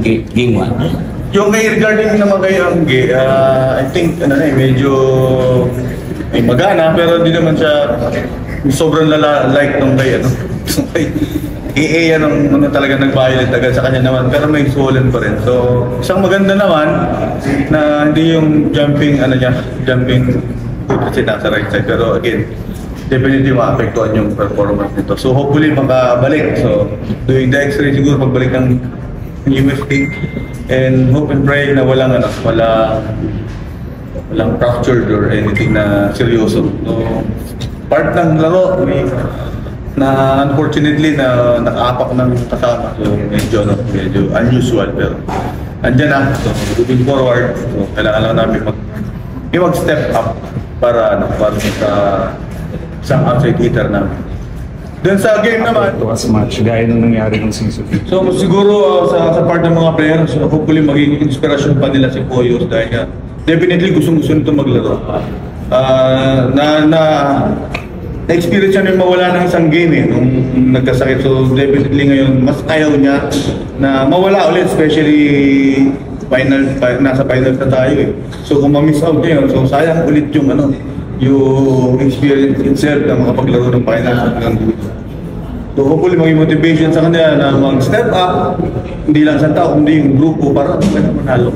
Game 1. Yung kay regarding naman kay Angge, I think medyo may magana pero hindi naman siya sobrang like nung kay AA yan ang talaga nag-violate agad sa kanya naman pero may swollen pa rin. So isang maganda naman na hindi yung jumping foot kasi nasa right side pero again definitely maapektuhan yung performance nito. So hopefully makabalik. So doing the X-ray siguro pagbalik ng UST and hope and pray na walang fractured or anything na seryoso. So part ng laro na unfortunately na nakaapak ng kasama. So medyo unusual pero andyan na. So moving forward, so kailangan lang namin mag-step up para sa outside hitter namin. Doon sa game naman, It was match gaya nung nangyari ng season. so siguro sa part ng mga players, hopefully maging inspirasyon pa nila si Poyos dahil definitely gustong-gusto nito maglaro. Na-experience niya yung mawala ng isang game nung nagkasakit. So definitely ngayon, mas ayaw niya na mawala ulit, especially nasa finals na tayo . So kung ma-miss out niya yun, so sayang ulit yung experience itself na makapaglaro ng finals hanggang dulo. So hopefully maging motivation sa kanila na mag-step up, hindi lang sa tao, kundi yung grupo para manalo.